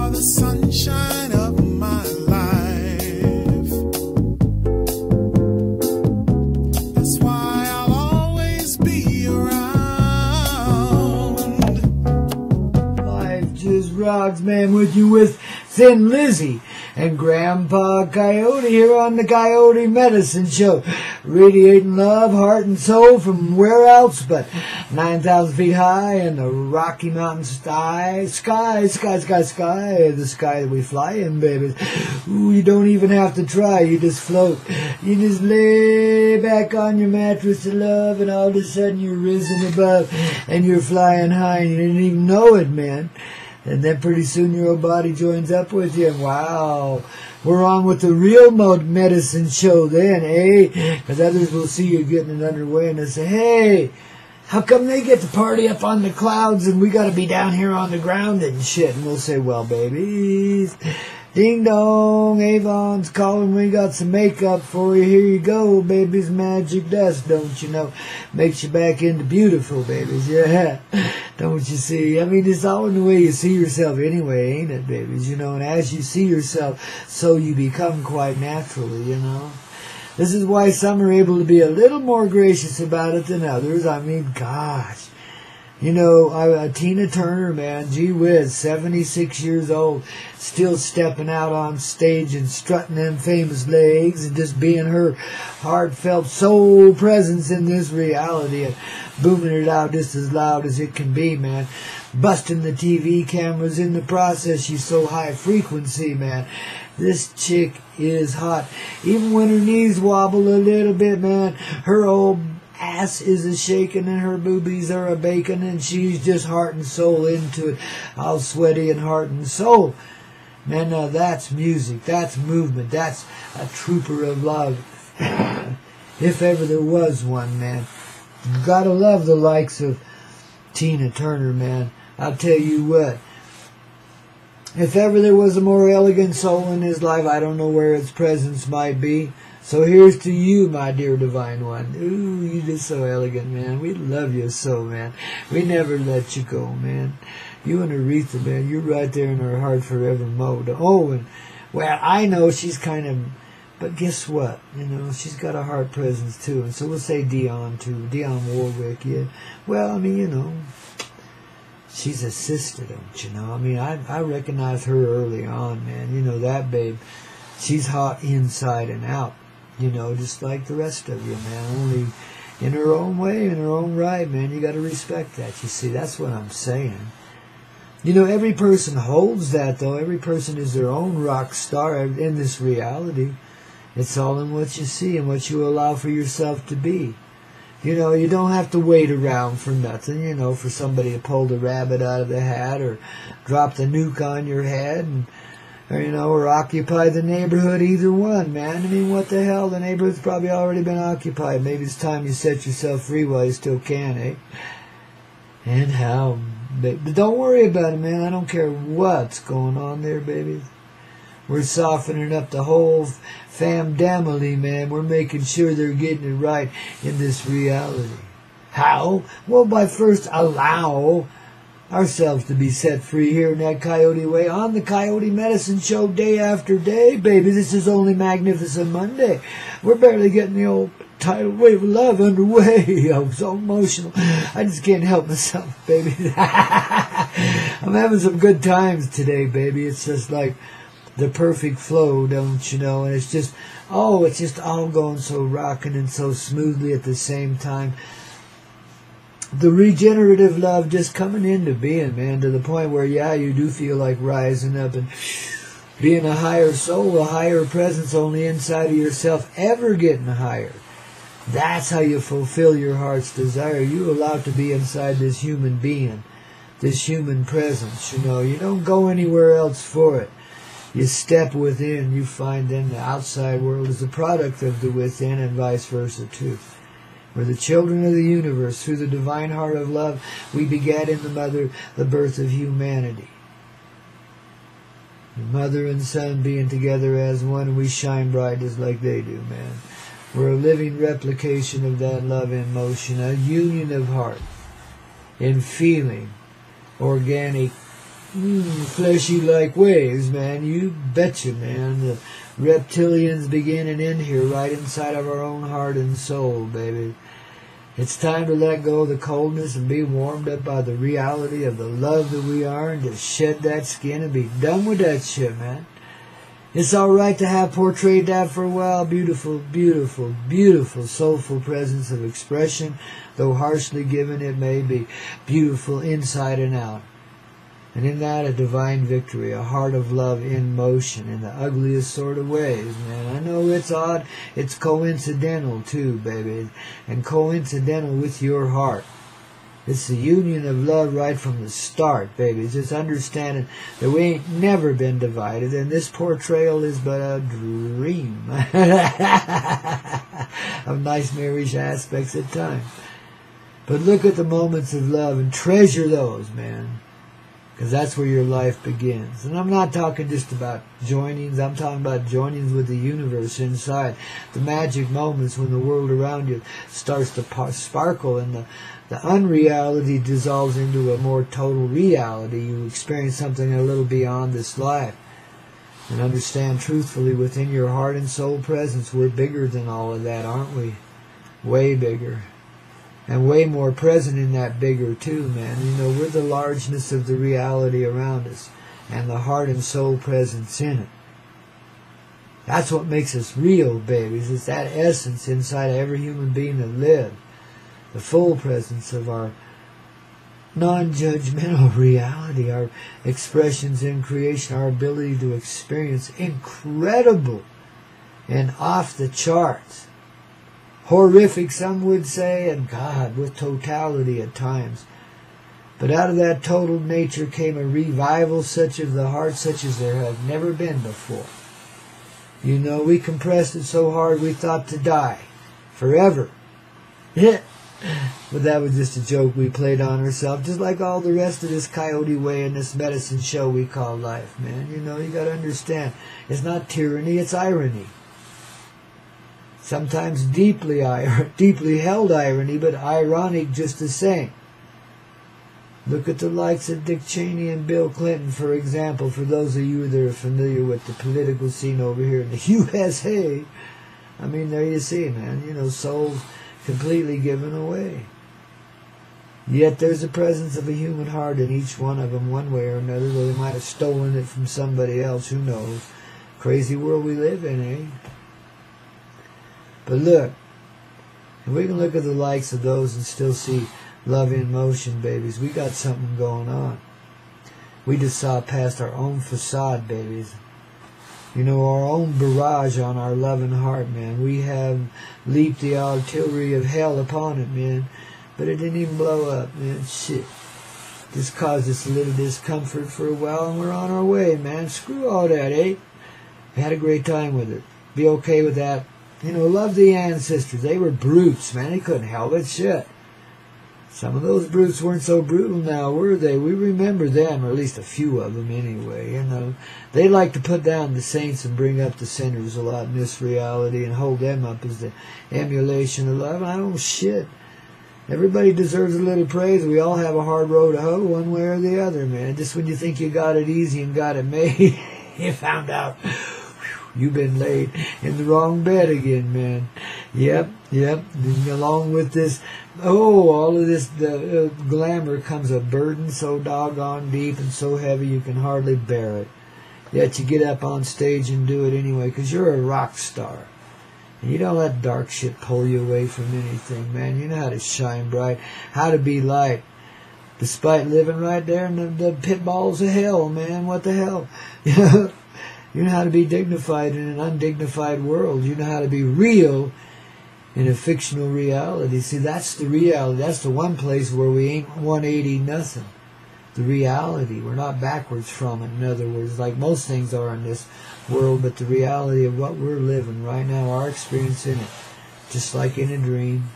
are the sunshine of my life. That's why I'll always be around. Life just rocks, man, with you with Thin Lizzy and Grandpa Coyote here on the Coyote Medicine Show. Radiating love, heart, and soul from where else but 9,000 feet high in the Rocky Mountain sky, the sky that we fly in, baby. Ooh, you don't even have to try, you just float. You just lay back on your mattress of love, and all of a sudden you're risen above, and you're flying high, and you didn't even know it, man. And then pretty soon your old body joins up with you, and wow, we're on with the real medicine show then, eh? Because others will see you getting it underway, and they say, hey, how come they get to party up on the clouds and we got to be down here on the ground and shit? And we'll say, well, babies, ding dong, Avon's calling, we got some makeup for you. Here you go, babies, magic dust, don't you know? Makes you back into beautiful, babies, yeah. Don't you see? I mean, it's all in the way you see yourself anyway, ain't it, babies? You know, and as you see yourself, so you become quite naturally, you know. This is why some are able to be a little more gracious about it than others. I mean, gosh. You know, Tina Turner, man, gee whiz, 76 years old, still stepping out on stage and strutting them famous legs and just being her heartfelt soul presence in this reality and booming it out just as loud as it can be, man. Busting the TV cameras in the process. She's so high frequency, man. This chick is hot. Even when her knees wobble a little bit, man, her old ass is a shaking and her boobies are a baking and she's just heart and soul into it. All sweaty and heart and soul. Man, now that's music. That's movement. That's a trooper of love. If ever there was one, man. You gotta love the likes of Tina Turner, man. I'll tell you what. If ever there was a more elegant soul in his life, I don't know where its presence might be. So here's to you, my dear divine one. Ooh, you just so elegant, man. We love you so, man. We never let you go, man. You and Aretha, man, you're right there in our heart forevermore. Oh, and, well, I know she's kind of, but guess what? You know, she's got a heart presence, too. And so we'll say Dionne, too. Dionne Warwick, yeah. Well, I mean, you know, she's a sister, don't you know? I mean, I recognized her early on, man. You know, that babe, she's hot inside and out. You know, just like the rest of you, man. Only in her own way, in her own right, man. You got to respect that. You see, that's what I'm saying. You know, every person holds that, though. Every person is their own rock star in this reality. It's all in what you see and what you allow for yourself to be. You know, you don't have to wait around for nothing, you know, for somebody to pull the rabbit out of the hat or drop the nuke on your head and, or, you know, or occupy the neighborhood, either one, man. I mean, what the hell? The neighborhood's probably already been occupied. Maybe it's time you set yourself free while you still can, eh? And how? But don't worry about it, man. I don't care what's going on there, baby. We're softening up the whole family, man. We're making sure they're getting it right in this reality. How? Well, by first allow ourselves to be set free here in that Coyote way on the Coyote Medicine Show day after day, baby. This is only Magnificent Monday. We're barely getting the old tidal wave of love underway. I'm so emotional. I just can't help myself, baby. I'm having some good times today, baby. It's just like the perfect flow, don't you know? And it's just, oh, it's just all going so rocking and so smoothly at the same time. The regenerative love just coming into being, man, to the point where, yeah, you do feel like rising up and being a higher soul, a higher presence only inside of yourself, ever getting higher. That's how you fulfill your heart's desire. You allow it to be inside this human being, this human presence, you know. You don't go anywhere else for it. You step within, you find then the outside world is a product of the within and vice versa too. We're the children of the universe. Through the divine heart of love, we begat in the mother the birth of humanity. The mother and son being together as one, and we shine bright just like they do, man. We're a living replication of that love in motion, a union of heart, in feeling, organic fleshy-like ways, man. You betcha, man. The reptilians begin and end here, right inside of our own heart and soul, baby. It's time to let go of the coldness and be warmed up by the reality of the love that we are, and just shed that skin and be done with that shit, man. It's all right to have portrayed that for a while. Beautiful, beautiful, beautiful, soulful presence of expression, though harshly given it may be. Beautiful inside and out. And in that, a divine victory, a heart of love in motion in the ugliest sort of ways, man. I know it's odd. It's coincidental, too, baby. And coincidental with your heart. It's the union of love right from the start, baby. It's just understanding that we ain't never been divided, and this portrayal is but a dream of nice marriage aspects at times. But look at the moments of love and treasure those, man. Because that's where your life begins. And I'm not talking just about joinings. I'm talking about joinings with the universe inside. The magic moments when the world around you starts to sparkle and the unreality dissolves into a more total reality. You experience something a little beyond this life. And understand truthfully within your heart and soul presence, we're bigger than all of that, aren't we? Way bigger. And way more present in that bigger too, man. You know, we're the largeness of the reality around us. And the heart and soul presence in it. That's what makes us real, babies. It's that essence inside of every human being that lives. The full presence of our non-judgmental reality, our expressions in creation, our ability to experience incredible and off the charts, horrific, some would say, and God, with totality at times. But out of that total nature came a revival such of the heart, such as there had never been before. You know, we compressed it so hard we thought to die forever. Yeah. But that was just a joke we played on ourselves, just like all the rest of this coyote way and this medicine show we call life, man. You know, you got to understand, it's not tyranny, it's irony. Sometimes deeply held irony, but ironic just the same. Look at the likes of Dick Cheney and Bill Clinton, for example, for those of you that are familiar with the political scene over here in the USA. I mean, there you see, man, you know, souls completely given away. Yet there's a presence of a human heart in each one of them one way or another, though they might have stolen it from somebody else, who knows. Crazy world we live in, eh? But look, if we can look at the likes of those and still see love in motion, babies, we got something going on. We just saw past our own facade, babies. You know, our own barrage on our loving heart, man. We have leaped the artillery of hell upon it, man. But it didn't even blow up, man. Shit. Just caused us a little discomfort for a while, and we're on our way, man. Screw all that, eh? We had a great time with it. Be okay with that. You know, love the ancestors. They were brutes, man. They couldn't help it. Shit. Some of those brutes weren't so brutal now, were they? We remember them, or at least a few of them anyway, you know. They like to put down the saints and bring up the sinners a lot in this reality and hold them up as the emulation of love. I don't shit. Everybody deserves a little praise. We all have a hard road to hoe one way or the other, man. Just when you think you got it easy and got it made, you found out you've been laid in the wrong bed again, man. Yep. And along with this, all of this glamour comes a burden so doggone deep and so heavy you can hardly bear it. Yet you get up on stage and do it anyway, because you're a rock star. And you don't let dark shit pull you away from anything, man. You know how to shine bright, how to be light, despite living right there in the pit balls of hell, man. What the hell? You know how to be dignified in an undignified world. You know how to be real in a fictional reality. See, that's the reality. That's the one place where we ain't 180 nothing. The reality. We're not backwards from it, in other words, like most things are in this world, but the reality of what we're living right now, our experience in it, just like in a dream,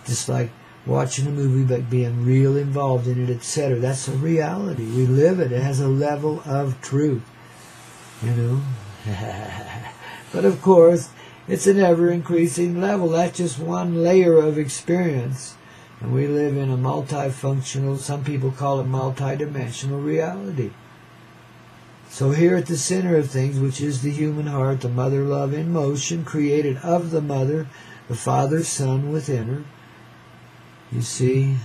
just like watching a movie, but being real involved in it, etc. That's a reality. We live it. It has a level of truth. You know? But of course, it's an ever-increasing level. That's just one layer of experience. And we live in a multifunctional, some people call it multidimensional reality. So here at the center of things, which is the human heart, the mother love in motion, created of the mother, the Father, Son within her. You see?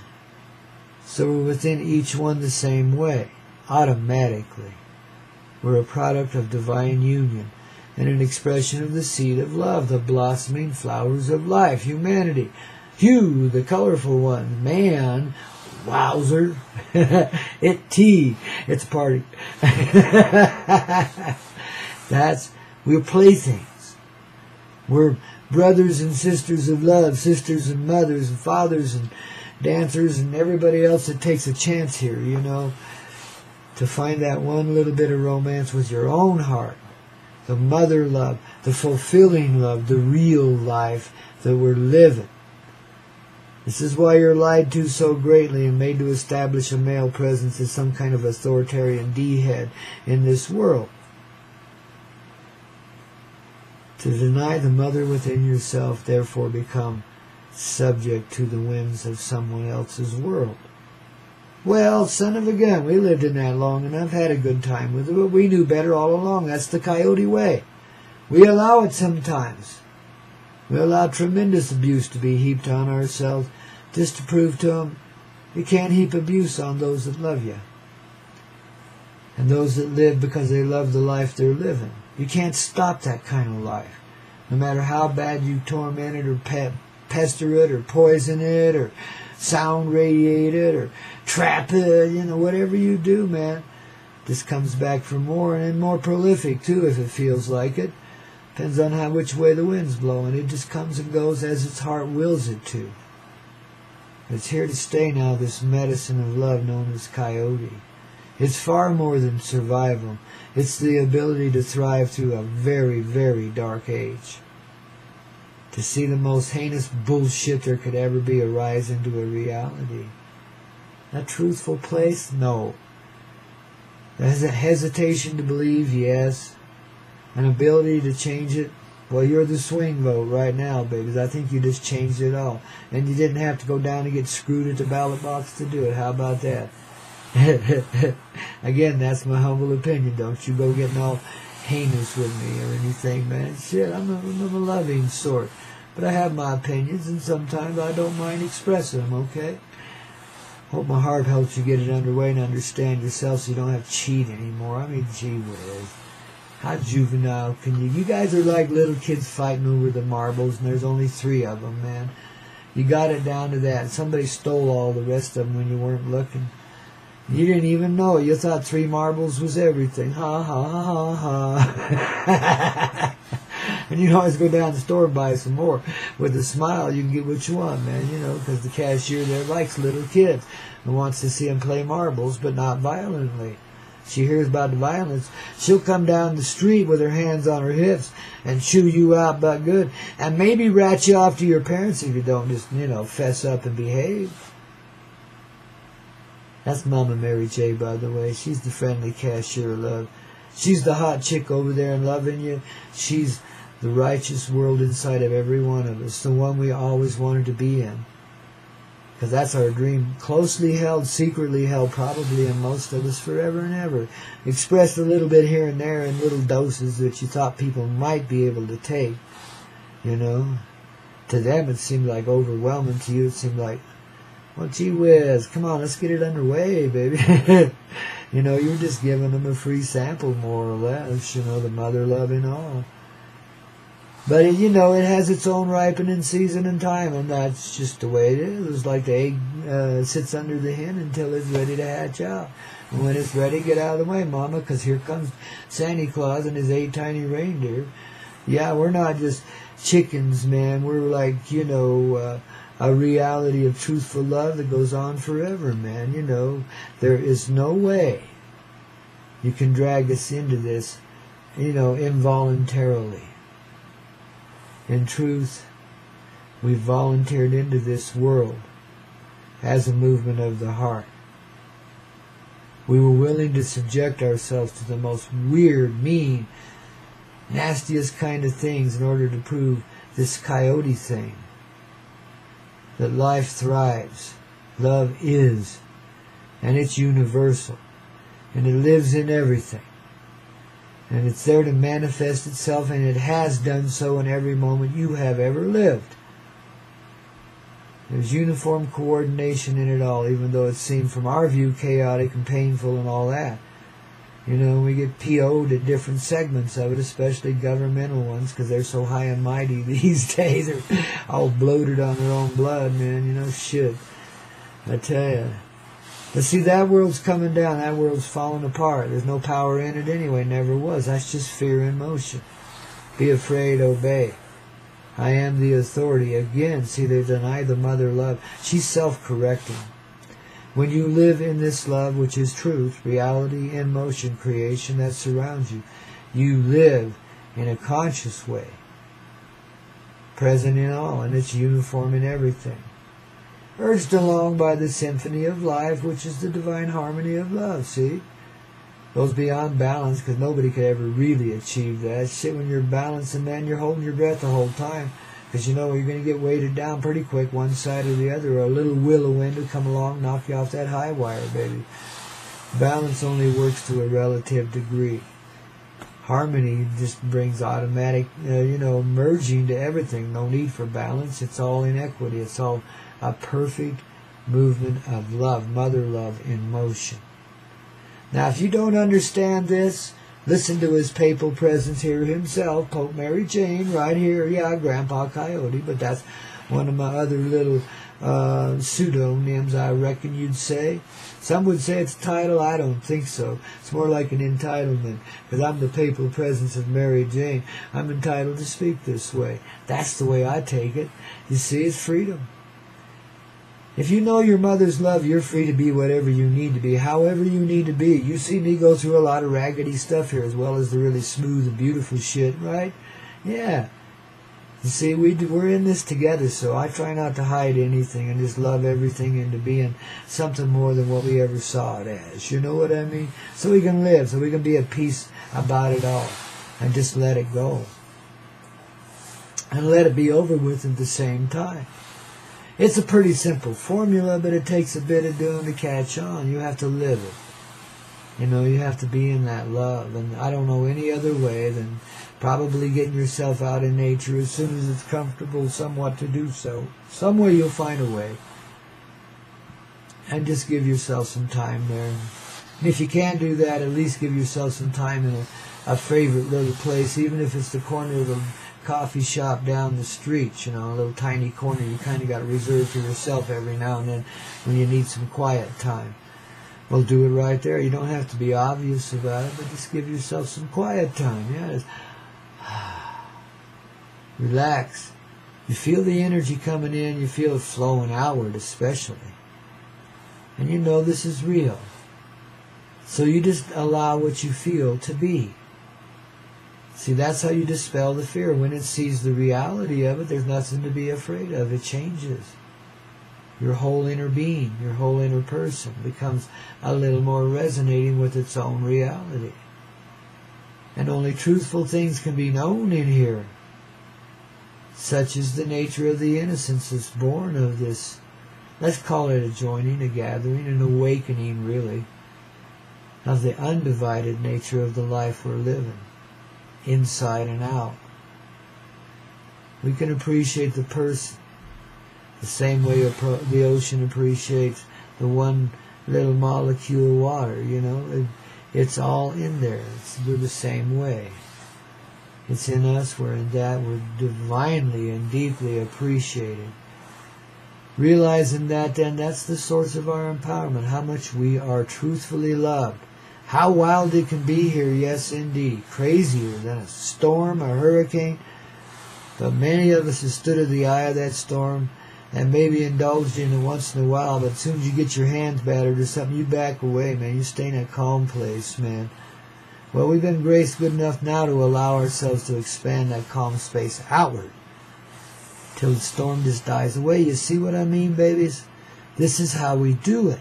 So we're within each one the same way, automatically. We're a product of divine union and an expression of the seed of love, the blossoming flowers of life, humanity. Hue, the colorful one. Man, wowzer. It's a party. We're playthings. We're brothers and sisters of love, sisters and mothers and fathers and dancers and everybody else that takes a chance here, you know, to find that one little bit of romance with your own heart. The mother love, the fulfilling love, the real life that we're living. This is why you're lied to so greatly and made to establish a male presence as some kind of authoritarian D-head in this world. To deny the mother within yourself, therefore become subject to the whims of someone else's world. Well, son of a gun, we lived in that long enough, had a good time with it, but we knew better all along. That's the coyote way. We allow it sometimes. We allow tremendous abuse to be heaped on ourselves just to prove to them you can't heap abuse on those that love you. And those that live because they love the life they're living. You can't stop that kind of life. No matter how bad you torment it or pester it or poison it or sound radiate it or trap it, you know, whatever you do, man. This comes back for more and more prolific too if it feels like it. Depends on which way the wind's blowing. It just comes and goes as its heart wills it to. It's here to stay now, this medicine of love known as coyote. It's far more than survival. It's the ability to thrive through a very, very dark age. To see the most heinous bullshit there could ever be arise into a reality. A truthful place? No. There's a hesitation to believe? Yes. An ability to change it? Well, you're the swing vote right now, babies. I think you just changed it all. And you didn't have to go down and get screwed at the ballot box to do it. How about that? Again, that's my humble opinion. Don't you go getting all heinous with me or anything, man. Shit, I'm a loving sort. But I have my opinions, and sometimes I don't mind expressing them, okay? Hope my heart helps you get it underway and understand yourself so you don't have to cheat anymore. I mean, gee whiz. How juvenile can you? You guys are like little kids fighting over the marbles, and there's only 3 of them, man. You got it down to that. Somebody stole all the rest of them when you weren't looking. You didn't even know it. You thought 3 marbles was everything. Ha, ha, ha, ha. And you can always go down to the store and buy some more. With a smile, you can get what you want, man, you know, because the cashier there likes little kids and wants to see them play marbles, but not violently. She hears about the violence. She'll come down the street with her hands on her hips and chew you out but good. And maybe rat you off to your parents if you don't just, you know, fess up and behave. That's Mama Mary J, by the way. She's the friendly cashier of love. She's the hot chick over there and loving you. She's the righteous world inside of every one of us. The one we always wanted to be in. Because that's our dream. Closely held, secretly held, probably in most of us forever and ever. Expressed a little bit here and there in little doses that you thought people might be able to take. You know. To them it seemed like overwhelming. To you it seemed like, well, gee whiz, come on, let's get it underway, baby. You know, you're just giving them a free sample, more or less. You know, the mother love and all. But, you know, it has its own ripening season and time, and that's just the way it is. It's like the egg sits under the hen until it's ready to hatch out. And when it's ready, get out of the way, Mama, because here comes Santa Claus and his 8 tiny reindeer. Yeah, we're not just chickens, man. We're like, you know, a reality of truthful love that goes on forever, man. You know, there is no way you can drag us into this, you know, involuntarily. In truth, we volunteered into this world as a movement of the heart. We were willing to subject ourselves to the most weird, mean, nastiest kind of things in order to prove this coyote thing. that life thrives. Love is. And it's universal. And it lives in everything. And it's there to manifest itself, and it has done so in every moment you have ever lived. There's uniform coordination in it all, even though it seemed from our view chaotic and painful and all that. You know, we get PO'd at different segments of it, especially governmental ones, because they're so high and mighty these days. They're all bloated on their own blood, man. You know, shit. I tell you. But see, that world's coming down. That world's falling apart. There's no power in it anyway. Never was. That's just fear in motion. Be afraid, obey. I am the authority. Again, see, they deny the mother love. She's self-correcting. When you live in this love, which is truth, reality in motion, creation that surrounds you, you live in a conscious way, present in all, and it's uniform in everything. Urged along by the symphony of life, which is the divine harmony of love, see? Goes beyond balance, because nobody could ever really achieve that. Shit, when you're balancing, man, you're holding your breath the whole time. Because you know you're going to get weighted down pretty quick, one side or the other, or a little willow wind will come along, knock you off that high wire, baby. Balance only works to a relative degree. Harmony just brings automatic, merging to everything. No need for balance. It's all in equity. It's all a perfect movement of love, mother love in motion. Now, if you don't understand this, listen to his papal presence here himself, Pope Mary Jane, right here. Yeah, Grandpa Coyote, but that's one of my other little pseudonyms, I reckon you'd say. Some would say it's a title. I don't think so. It's more like an entitlement, because I'm the papal presence of Mary Jane. I'm entitled to speak this way. That's the way I take it. You see, it's freedom. If you know your mother's love, you're free to be whatever you need to be, however you need to be. You see me go through a lot of raggedy stuff here, as well as the really smooth and beautiful shit, right? Yeah. You see, we're in this together, so I try not to hide anything and just love everything into being something more than what we ever saw it as. You know what I mean? So we can live, so we can be at peace about it all, and just let it go. And let it be over with at the same time. It's a pretty simple formula, but it takes a bit of doing to catch on. You have to live it. You know, you have to be in that love. And I don't know any other way than probably getting yourself out in nature as soon as it's comfortable somewhat to do so. Some way you'll find a way. And just give yourself some time there. And if you can't do that, at least give yourself some time in a favorite little place, even if it's the corner of a coffee shop down the street, a little tiny corner you kind of got reserved for yourself every now and then when you need some quiet time. Well, do it right there. You don't have to be obvious about it, but just give yourself some quiet time. Yeah, just relax. You feel the energy coming in, you feel it flowing outward especially. And you know this is real. So you just allow what you feel to be. See, that's how you dispel the fear. When it sees the reality of it, there's nothing to be afraid of. It changes. Your whole inner being, your whole inner person becomes a little more resonating with its own reality. And only truthful things can be known in here. Such is the nature of the innocence that's born of this. Let's call it a joining, a gathering, an awakening, really, of the undivided nature of the life we're living. Inside and out. We can appreciate the person the same way the ocean appreciates the one little molecule of water, It's all in there. We're the same way. It's in us, we're in that, we're divinely and deeply appreciated. Realizing that, then, that's the source of our empowerment, how much we are truthfully loved. How wild it can be here, yes indeed. Crazier than a storm, a hurricane. But many of us have stood at the eye of that storm and maybe indulged in it once in a while, but as soon as you get your hands battered or something, you back away, man. You stay in a calm place, man. Well, we've been graced good enough now to allow ourselves to expand that calm space outward till the storm just dies away. You see what I mean, babies? This is how we do it.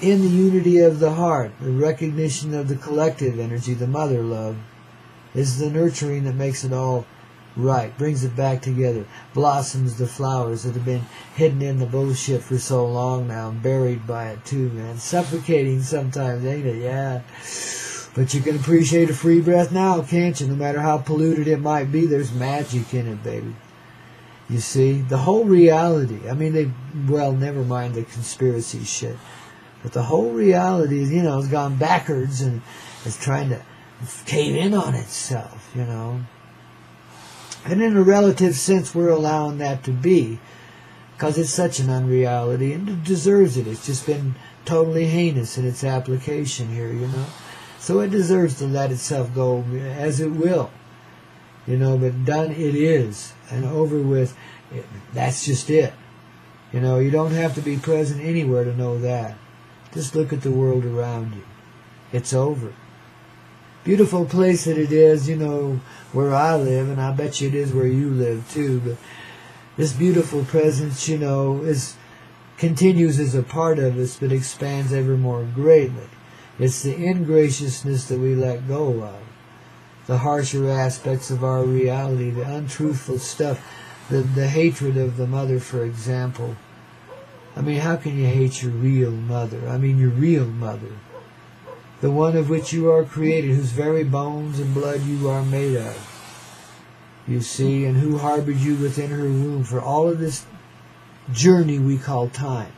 In the unity of the heart, the recognition of the collective energy, the mother love, is the nurturing that makes it all right, brings it back together, blossoms the flowers that have been hidden in the bullshit for so long now, buried by it too, man. Suffocating sometimes, ain't it? Yeah. But you can appreciate a free breath now, can't you? No matter how polluted it might be, there's magic in it, baby. You see, the whole reality, I mean, never mind the conspiracy shit, but the whole reality, has gone backwards and is trying to cave in on itself, And in a relative sense, we're allowing that to be, because it's such an unreality, and it deserves it. It's just been totally heinous in its application here, So it deserves to let itself go as it will, but done it is, and over with, that's just it. You don't have to be present anywhere to know that. Just look at the world around you. It's over. Beautiful place that it is, where I live, and I bet you it is where you live too, but this beautiful presence, continues as a part of us, but expands ever more greatly. It's the ingraciousness that we let go of, the harsher aspects of our reality, the untruthful stuff, the hatred of the mother, for example. I mean, how can you hate your real mother? I mean, your real mother. The one of which you are created, whose very bones and blood you are made of. You see, and who harbored you within her womb for all of this journey we call time.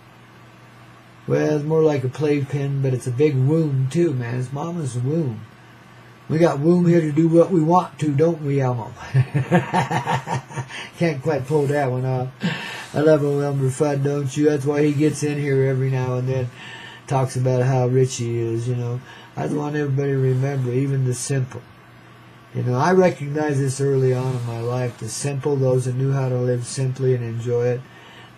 Well, it's more like a playpen, but it's a big womb too, man. It's Mama's womb. We got womb here to do what we want to, don't we, Elmo? Can't quite pull that one off. I love old Elmer Fudd, don't you? That's why he gets in here every now and then. Talks about how rich he is, I want everybody to remember, even the simple. I recognized this early on in my life. The simple, those that knew how to live simply and enjoy it,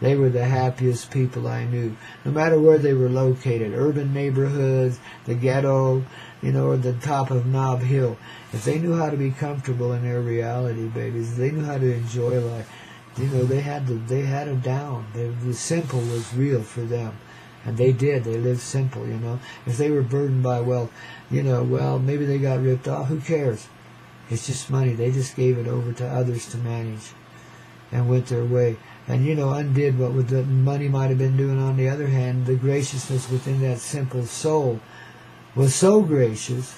they were the happiest people I knew. No matter where they were located, urban neighborhoods, the ghetto, or the top of Nob Hill. If they knew how to be comfortable in their reality, babies, they knew how to enjoy life. They had it down. The simple was real for them. And they did. They lived simple, If they were burdened by wealth, maybe they got ripped off. Who cares? It's just money. They just gave it over to others to manage and went their way. And, undid what the money might have been doing. On the other hand, the graciousness within that simple soul was so gracious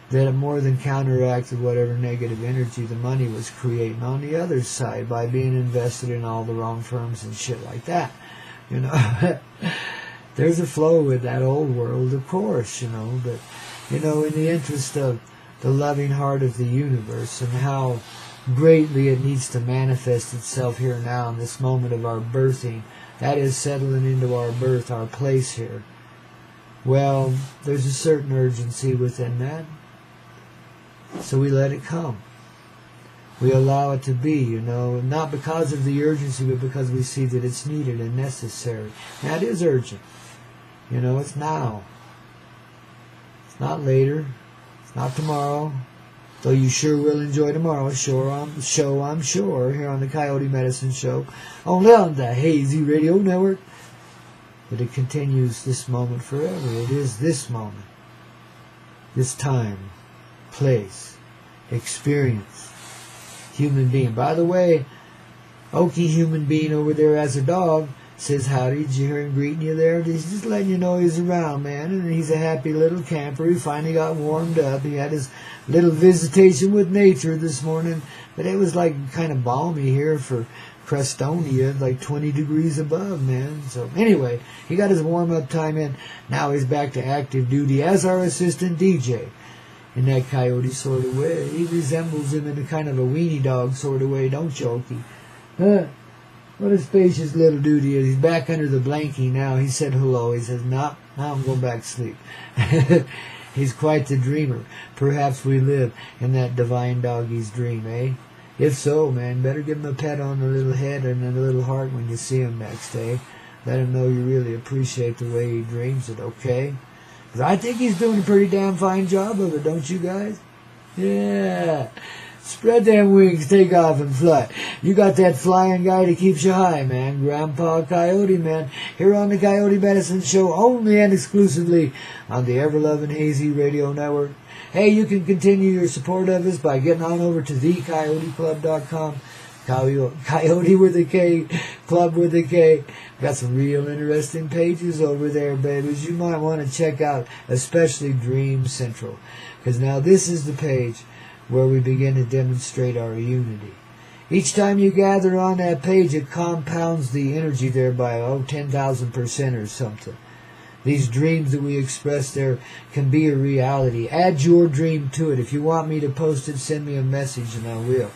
that it more than counteracted whatever negative energy the money was creating on the other side by being invested in all the wrong firms and shit like that. There's a flow with that old world, of course, but, in the interest of the loving heart of the universe and how greatly it needs to manifest itself here now in this moment of our birthing, that is settling into our birth, our place here. Well, there's a certain urgency within that, so we let it come. We allow it to be, not because of the urgency, but because we see that it's needed and necessary. Now, it is urgent. It's now. It's not later. It's not tomorrow. Though you sure will enjoy tomorrow's show, I'm sure, here on the Coyote Medicine Show, only on the Hazy Radio Network. But it continues this moment forever. It is this moment, this time, place, experience, human being. By the way, Okie human being over there as a dog says howdy. Did you hear him greeting you there? He's just letting you know he's around, man. And he's a happy little camper. He finally got warmed up. He had his little visitation with nature this morning. But it was like kind of balmy here for Crestonia, like 20 degrees above, man. So anyway, he got his warm-up time in. Now he's back to active duty as our assistant DJ. In that coyote sort of way. He resembles him in a kind of a weenie dog sort of way, don't you, Okie? Huh? What a spacious little dude he is. He's back under the blankie now. He said hello. He says, now I'm going back to sleep. He's quite the dreamer. Perhaps we live in that divine doggy's dream, eh? If so, man, better give him a pat on the little head and the little heart when you see him next, eh? Let him know you really appreciate the way he dreams it, okay? Because I think he's doing a pretty damn fine job of it, don't you guys? Yeah. Spread them wings, take off and fly. You got that flying guy that keeps you high, man. Grandpa Coyote, man. Here on the Coyote Medicine Show, only and exclusively on the ever-loving Hazy Radio Network. Hey, you can continue your support of us by getting on over to thecoyoteclub.com. Coyote with a K, Club with a K. Got some real interesting pages over there, babies. You might want to check out, especially Dream Central. Because now this is the page where we begin to demonstrate our unity. Each time you gather on that page, it compounds the energy there by 10,000% or something. These dreams that we express there can be a reality. Add your dream to it. If you want me to post it, send me a message and I will.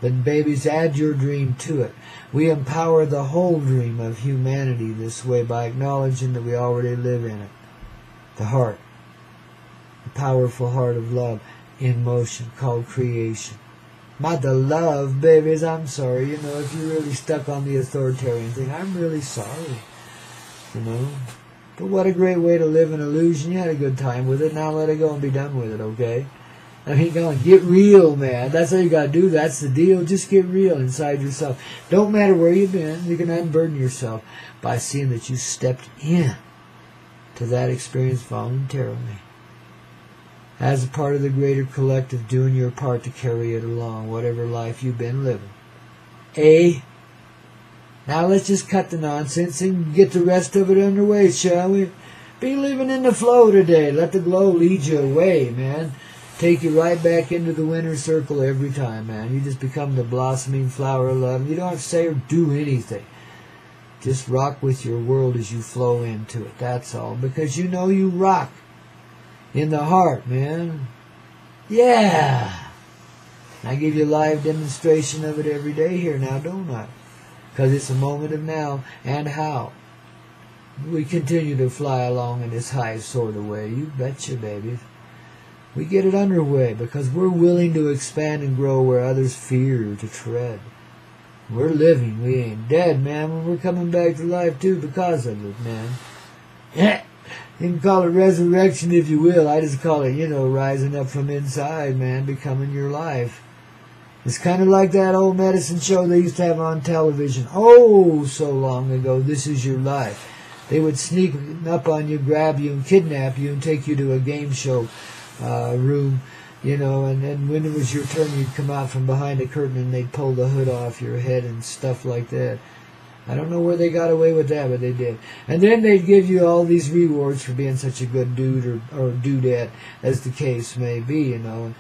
But babies, add your dream to it. We empower the whole dream of humanity this way by acknowledging that we already live in it. The heart. The powerful heart of love in motion called creation. Mother love, babies, I'm sorry. You know, if you're really stuck on the authoritarian thing, I'm really sorry. You know. But what a great way to live an illusion. You had a good time with it. Now let it go and be done with it, okay? I mean, go on, get real, man. That's all you got to do. That's the deal. Just get real inside yourself. Don't matter where you've been. You can unburden yourself by seeing that you stepped in to that experience voluntarily. As a part of the greater collective, doing your part to carry it along, whatever life you've been living. Now let's just cut the nonsense and get the rest of it underway, shall we? Be living in the flow today. Let the glow lead you away, man. Take you right back into the winner circle every time, man. You just become the blossoming flower of love. You don't have to say or do anything. Just rock with your world as you flow into it. That's all. Because you know you rock in the heart, man. Yeah. I give you a live demonstration of it every day here now, don't I? Because it's a moment of now and how. We continue to fly along in this high sort of way. You betcha, babies. We get it underway because we're willing to expand and grow where others fear to tread. We're living. We ain't dead, man. We're coming back to life, too, because of it, man. You can call it resurrection if you will. I just call it, rising up from inside, man, becoming your life. It's kind of like that old medicine show they used to have on television. Oh, so long ago. This is your life. They would sneak up on you, grab you, and kidnap you and take you to a game show room, and then when it was your turn, you'd come out from behind a curtain and they'd pull the hood off your head and stuff like that. I don't know where they got away with that, but they did. And then they'd give you all these rewards for being such a good dude or dudette, as the case may be, and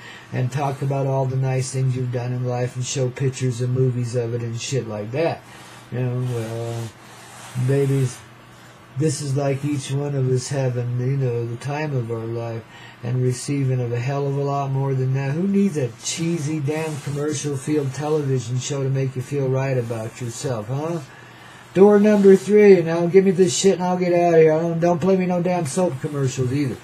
talk about all the nice things you've done in life and show pictures and movies of it and shit like that. Babies, this is like each one of us having, the time of our life and receiving of a hell of a lot more than that. Who needs a cheesy damn commercial field television show to make you feel right about yourself, huh? Door number 3. Now give me this shit and I'll get out of here. Don't play me no damn soap commercials either.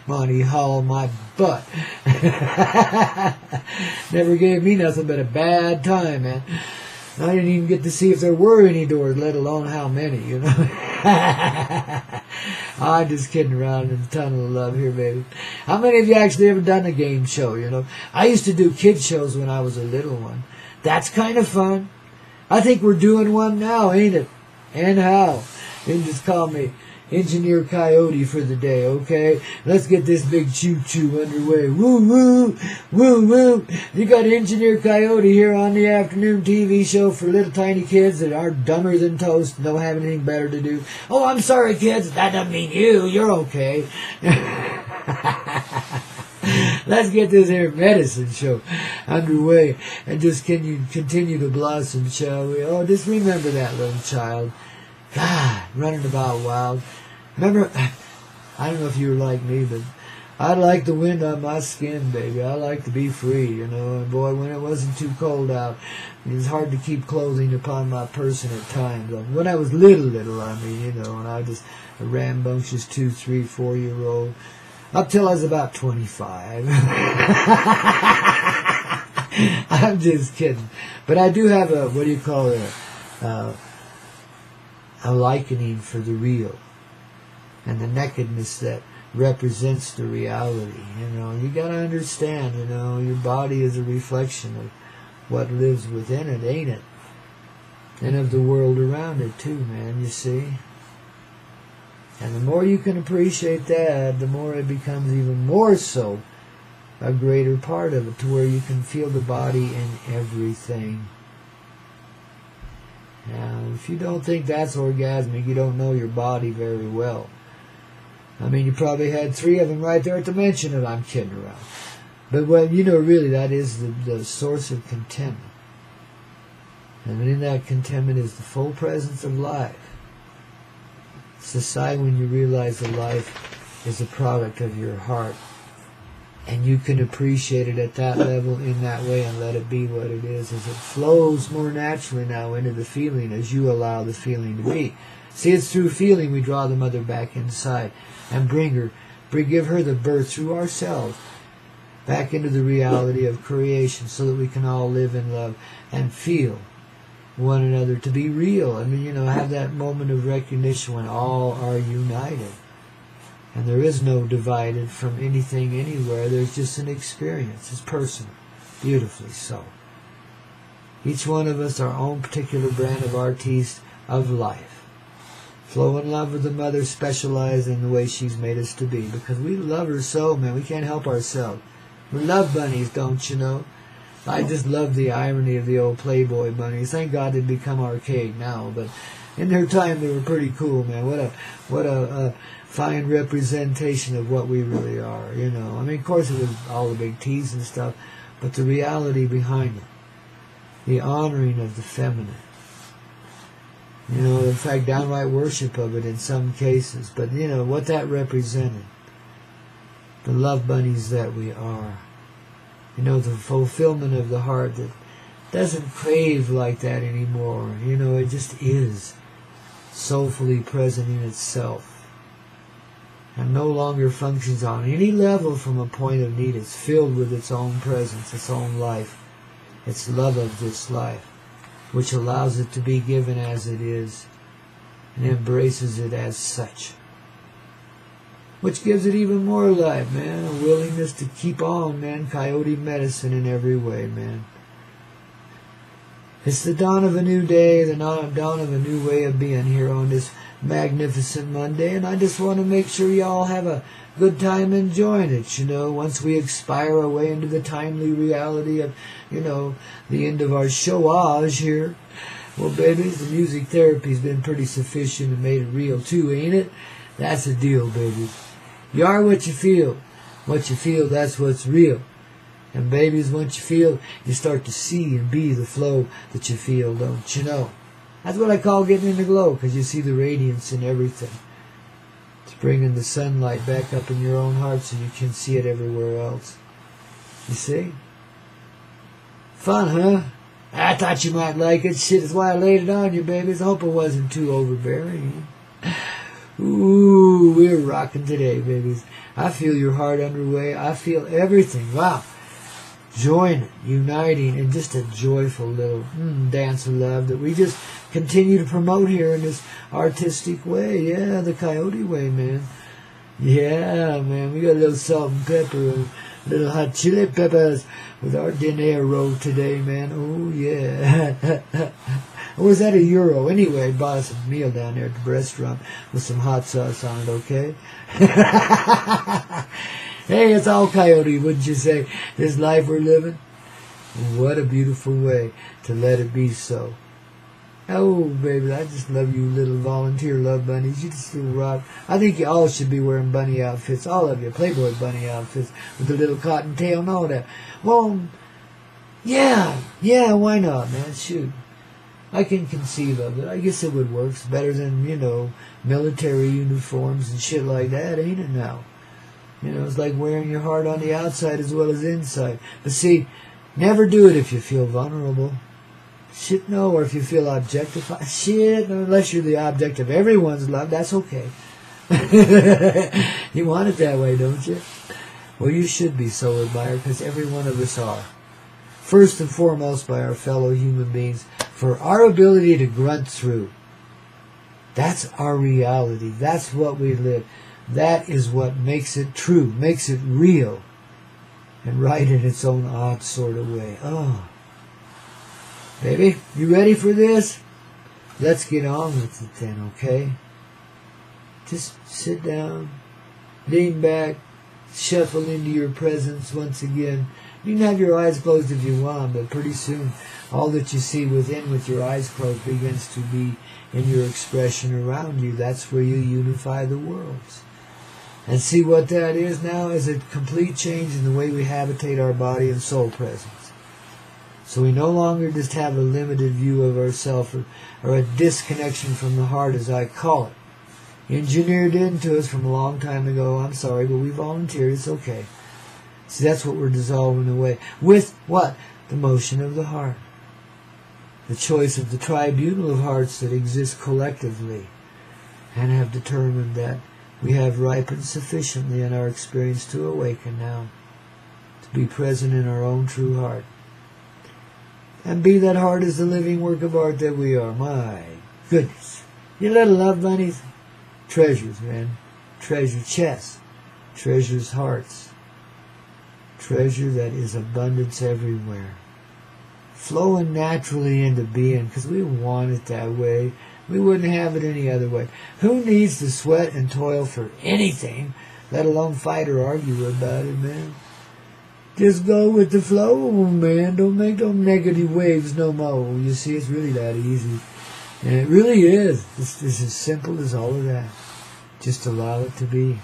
Monty Hall, my butt. Never gave me nothing but a bad time, man. I didn't even get to see if there were any doors, let alone how many, I'm just kidding around in the tunnel of love here, baby. How many of you actually ever done a game show, I used to do kid shows when I was a little one. That's kind of fun. I think we're doing one now, ain't it? And how? You can just call me Engineer Coyote for the day, okay? Let's get this big choo-choo underway. Woo-woo! Woo-woo! You got Engineer Coyote here on the afternoon TV show for little tiny kids that are dumber than toast and don't have anything better to do. Oh, I'm sorry, kids. That doesn't mean you. You're okay. Let's get this here medicine show underway and just continue to blossom, shall we? Oh, just remember that little child. God, running about wild. Remember, I don't know if you were like me, but I like the wind on my skin, baby. I like to be free, And boy, when it wasn't too cold out, it was hard to keep clothing upon my person at times. When I was little, I mean, and I was a rambunctious 2, 3, 4-year-old. Up till I was about 25. I'm just kidding. But I do have a likening for the real and the nakedness that represents the reality. You got to understand, your body is a reflection of what lives within it, ain't it? And of the world around it too, man, you see. And the more you can appreciate that, the more it becomes even more so a greater part of it, to where you can feel the body in everything. Now, if you don't think that's orgasmic, you don't know your body very well. I mean, you probably had 3 of them right there at the mention of I'm kidding around. But when you know, really, that is the source of contentment. And in that contentment is the full presence of life. It's the sign when you realize that life is a product of your heart. And you can appreciate it at that level in that way and let it be what it is, as it flows more naturally now into the feeling as you allow the feeling to be. See, it's through feeling we draw the mother back inside and give her the birth through ourselves back into the reality of creation, so that we can all live in love and feel one another to be real. I mean, have that moment of recognition when all are united. And there is no divided from anything anywhere. There's just an experience. It's personal. Beautifully so. Each one of us our own particular brand of artiste of life. Flow in love with the mother, specialized in the way she's made us to be. Because we love her so, man. We can't help ourselves. We love bunnies, don't you know? I just love the irony of the old Playboy bunnies. Thank God they've become archaic now. But in their time, they were pretty cool, man. What a fine representation of what we really are, I mean, of course it was all the big T's and stuff, but the reality behind it, the honoring of the feminine, in fact, downright worship of it in some cases, but what that represented, the love bunnies that we are, the fulfillment of the heart that doesn't crave like that anymore, it just is soulfully present in itself. And no longer functions on any level from a point of need. It's filled with its own presence, its own life, its love of this life, which allows it to be given as it is and embraces it as such, which gives it even more life, man, a willingness to keep on, man, coyote medicine in every way, man. It's the dawn of a new day, the dawn of a new way of being here on this magnificent Monday, and I just want to make sure y'all have a good time enjoying it, once we expire away into the timely reality of, the end of our showage here. Well, babies, the music therapy's been pretty sufficient and made it real too, ain't it? That's the deal, babies. You are what you feel. What you feel, that's what's real. And babies, once you feel, you start to see and be the flow that you feel, don't you know? That's what I call getting in the glow, because you see the radiance in everything. It's bringing the sunlight back up in your own heart so you can see it everywhere else. You see? Fun, huh? I thought you might like it. Shit, that's why I laid it on you, babies. I hope it wasn't too overbearing. Ooh, we're rocking today, babies. I feel your heart underway. I feel everything. Wow. Joining, uniting, and just a joyful little dance of love that we just continue to promote here in this artistic way. Yeah, the coyote way, man. Yeah, man. We got a little salt and pepper and a little hot chili peppers with our dinero today, man. Oh, yeah. Or was that €1? Anyway, bought us a meal down there at the restaurant with some hot sauce on it, okay? Hey, it's all coyote, wouldn't you say? This life we're living? What a beautiful way to let it be so. Oh, baby, I just love you little volunteer love bunnies. You just little rock. I think you all should be wearing bunny outfits. All of you, Playboy bunny outfits with the little cotton tail and all that. Well, yeah, why not, man? Shoot. I can conceive of it. I guess it would work. It's better than, military uniforms and shit like that, ain't it now? It's like wearing your heart on the outside as well as inside. But see, never do it if you feel vulnerable. Shit, no. Or if you feel objectified. Shit, unless you're the object of everyone's love, that's okay. You want it that way, don't you? Well, you should be so admired, because every one of us are. First and foremost by our fellow human beings, for our ability to grunt through. That's our reality. That's what we live. That is what makes it true, makes it real, and right in its own odd sort of way. Oh. Baby, you ready for this? Let's get on with it then, okay? Just sit down, lean back, shuffle into your presence once again. You can have your eyes closed if you want, but pretty soon all that you see within with your eyes closed begins to be in your expression around you. That's where you unify the worlds. And see what that is now is a complete change in the way we habitate our body and soul presence. So we no longer just have a limited view of ourselves or a disconnection from the heart, as I call it. Engineered into us from a long time ago. I'm sorry, but we volunteered. It's okay. See, that's what we're dissolving away. With what? The motion of the heart. The choice of the tribunal of hearts that exist collectively and have determined that we have ripened sufficiently in our experience to awaken now, to be present in our own true heart. And be that heart as the living work of art that we are. My goodness. You little love bunnies. Treasures, man. Treasure chests. Treasures hearts. Treasure that is abundance everywhere. Flowing naturally into being, because we want it that way. We wouldn't have it any other way. Who needs to sweat and toil for anything, let alone fight or argue about it, man? Just go with the flow, man. Don't make them negative waves no more. You see, it's really that easy. And it really is. It's as simple as all of that. Just allow it to be.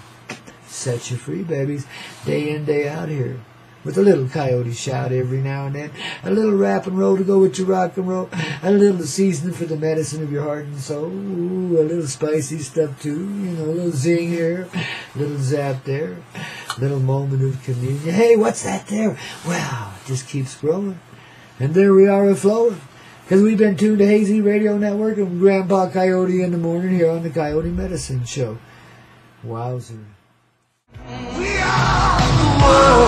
Set you free, babies. Day in, day out here. With a little coyote shout every now and then. A little rap and roll to go with your rock and roll. A little seasoning for the medicine of your heart and soul. Ooh, a little spicy stuff too. You know, a little zing here. A little zap there. A little moment of communion. Hey, what's that there? Wow, it just keeps growing. And there we are a-flowing. Because we've been tuned to Hazy Radio Network and Grandpa Coyote in the morning here on the Coyote Medicine Show. Wowzer. We are the world.